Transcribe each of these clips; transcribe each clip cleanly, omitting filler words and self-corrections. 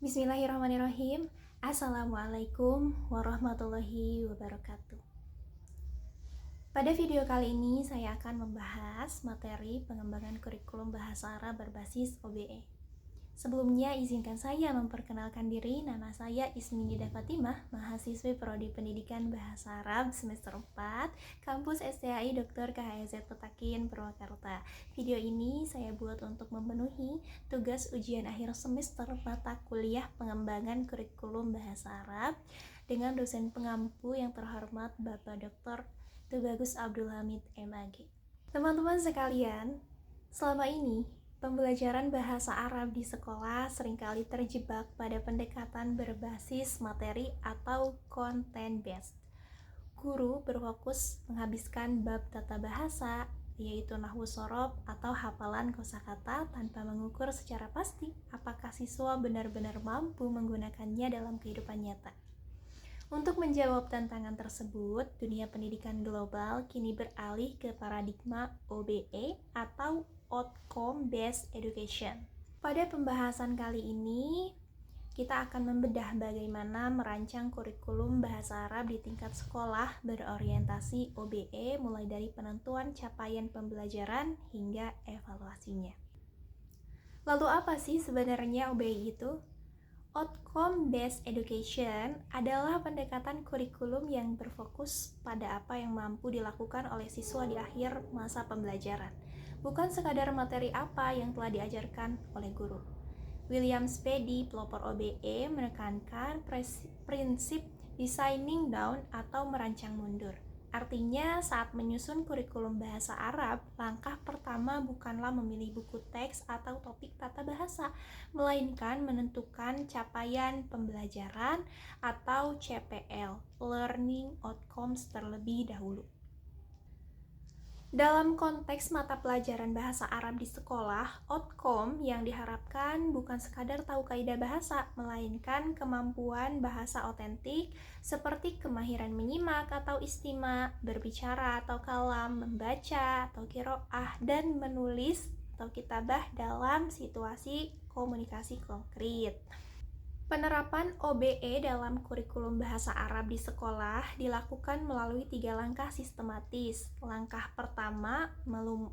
Bismillahirrahmanirrahim. Assalamualaikum warahmatullahi wabarakatuh. Pada video kali ini saya akan membahas materi pengembangan kurikulum bahasa Arab berbasis OBE. Sebelumnya izinkan saya memperkenalkan diri. Nama saya Ismi Nida Fatimah, mahasiswi Prodi Pendidikan Bahasa Arab semester 4, kampus STAI Dr. KHZ Petakin, Purwakarta. Video ini saya buat untuk memenuhi tugas ujian akhir semester mata kuliah pengembangan kurikulum bahasa Arab dengan dosen pengampu yang terhormat Bapak Dr. Tubagus Abdul Hamid MAG. Teman-teman sekalian, selama ini pembelajaran bahasa Arab di sekolah seringkali terjebak pada pendekatan berbasis materi atau content based. Guru berfokus menghabiskan bab tata bahasa, yaitu nahwu shorof atau hafalan kosakata tanpa mengukur secara pasti apakah siswa benar-benar mampu menggunakannya dalam kehidupan nyata. Untuk menjawab tantangan tersebut, dunia pendidikan global kini beralih ke paradigma OBE atau Outcome Based Education. Pada pembahasan kali ini, kita akan membedah bagaimana merancang kurikulum bahasa Arab di tingkat sekolah berorientasi OBE mulai dari penentuan capaian pembelajaran hingga evaluasinya. Lalu apa sih sebenarnya OBE itu? Outcome Based Education adalah pendekatan kurikulum yang berfokus pada apa yang mampu dilakukan oleh siswa di akhir masa pembelajaran, bukan sekadar materi apa yang telah diajarkan oleh guru. William Spady, pelopor OBE, menekankan prinsip designing down atau merancang mundur. Artinya, saat menyusun kurikulum bahasa Arab, langkah pertama bukanlah memilih buku teks atau topik tata bahasa, melainkan menentukan capaian pembelajaran atau CPL, Learning Outcomes terlebih dahulu. Dalam konteks mata pelajaran bahasa Arab di sekolah, outcome yang diharapkan bukan sekadar tahu kaidah bahasa, melainkan kemampuan bahasa otentik seperti kemahiran menyimak atau istima, berbicara atau kalam, membaca atau qiraah, dan menulis atau kitabah dalam situasi komunikasi konkret. Penerapan OBE dalam kurikulum bahasa Arab di sekolah dilakukan melalui 3 langkah sistematis. Langkah pertama,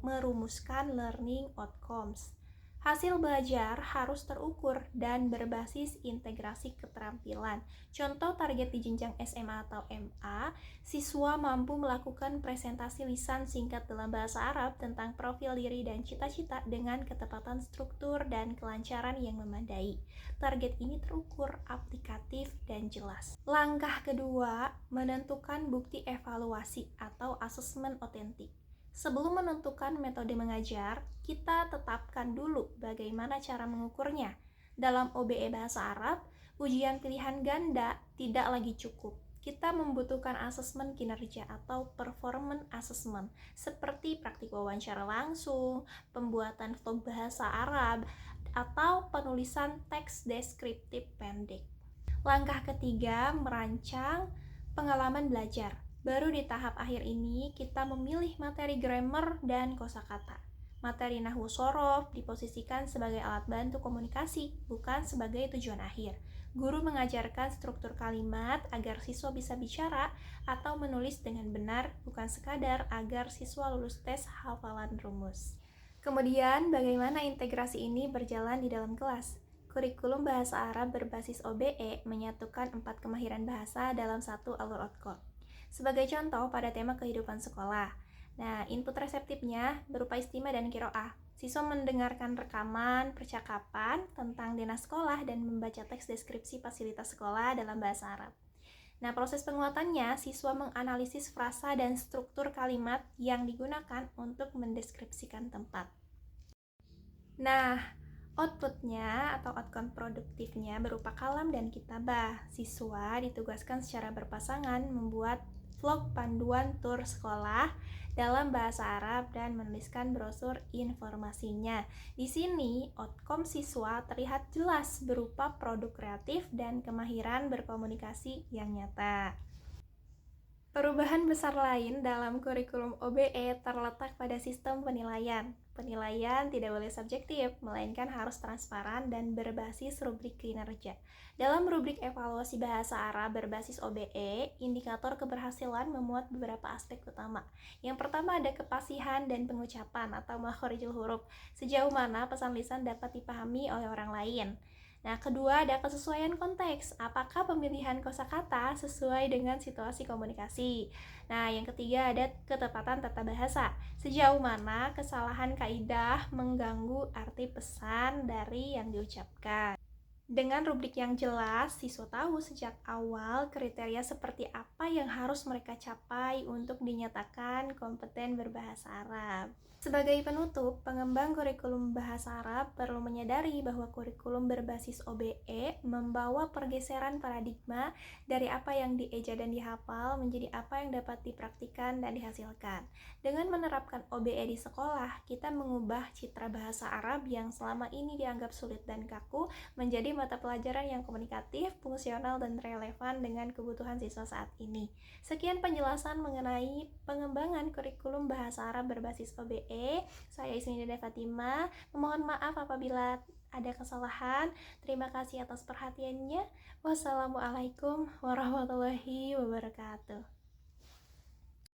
merumuskan learning outcomes. Hasil belajar harus terukur dan berbasis integrasi keterampilan. Contoh target di jenjang SMA atau MA, siswa mampu melakukan presentasi lisan singkat dalam bahasa Arab tentang profil diri dan cita-cita dengan ketepatan struktur dan kelancaran yang memadai. Target ini terukur, aplikatif, dan jelas. Langkah kedua, menentukan bukti evaluasi atau asesmen otentik. Sebelum menentukan metode mengajar, kita tetapkan dulu bagaimana cara mengukurnya. Dalam OBE bahasa Arab, ujian pilihan ganda tidak lagi cukup. Kita membutuhkan asesmen kinerja atau performance assessment, seperti praktik wawancara langsung, pembuatan vlog bahasa Arab, atau penulisan teks deskriptif pendek. Langkah ketiga, merancang pengalaman belajar. Baru di tahap akhir ini, kita memilih materi grammar dan kosakata. Materi nahwu shorof diposisikan sebagai alat bantu komunikasi, bukan sebagai tujuan akhir. Guru mengajarkan struktur kalimat agar siswa bisa bicara atau menulis dengan benar, bukan sekadar agar siswa lulus tes hafalan rumus. Kemudian, bagaimana integrasi ini berjalan di dalam kelas? Kurikulum bahasa Arab berbasis OBE menyatukan 4 kemahiran bahasa dalam satu alur outcome. Sebagai contoh pada tema kehidupan sekolah. Nah, input reseptifnya berupa istima dan qiraah. Siswa mendengarkan rekaman percakapan tentang dinas sekolah dan membaca teks deskripsi fasilitas sekolah dalam bahasa Arab. Nah, proses penguatannya, siswa menganalisis frasa dan struktur kalimat yang digunakan untuk mendeskripsikan tempat. Nah, outputnya atau outcome produktifnya berupa kalam dan kitabah. Siswa ditugaskan secara berpasangan membuat vlog panduan tur sekolah dalam bahasa Arab dan menuliskan brosur informasinya. Di sini, outcome siswa terlihat jelas berupa produk kreatif dan kemahiran berkomunikasi yang nyata. Perubahan besar lain dalam kurikulum OBE terletak pada sistem penilaian. Penilaian tidak boleh subjektif, melainkan harus transparan dan berbasis rubrik kinerja. Dalam rubrik evaluasi bahasa Arab berbasis OBE, indikator keberhasilan memuat beberapa aspek utama. Yang pertama ada kepasihan dan pengucapan atau makhorijul huruf, sejauh mana pesan lisan dapat dipahami oleh orang lain. Nah, kedua ada kesesuaian konteks. Apakah pemilihan kosakata sesuai dengan situasi komunikasi? Nah, yang ketiga ada ketepatan tata bahasa. Sejauh mana kesalahan kaidah mengganggu arti pesan dari yang diucapkan? Dengan rubrik yang jelas, siswa tahu sejak awal kriteria seperti apa yang harus mereka capai untuk dinyatakan kompeten berbahasa Arab. Sebagai penutup, pengembang kurikulum bahasa Arab perlu menyadari bahwa kurikulum berbasis OBE membawa pergeseran paradigma dari apa yang dieja dan dihafal menjadi apa yang dapat dipraktikkan dan dihasilkan. Dengan menerapkan OBE di sekolah, kita mengubah citra bahasa Arab yang selama ini dianggap sulit dan kaku menjadi mata pelajaran yang komunikatif, fungsional, dan relevan dengan kebutuhan siswa saat ini. Sekian penjelasan mengenai pengembangan kurikulum bahasa Arab berbasis OBE. Saya Ismi Dede Fatima, memohon maaf apabila ada kesalahan. Terima kasih atas perhatiannya. Wassalamualaikum warahmatullahi wabarakatuh.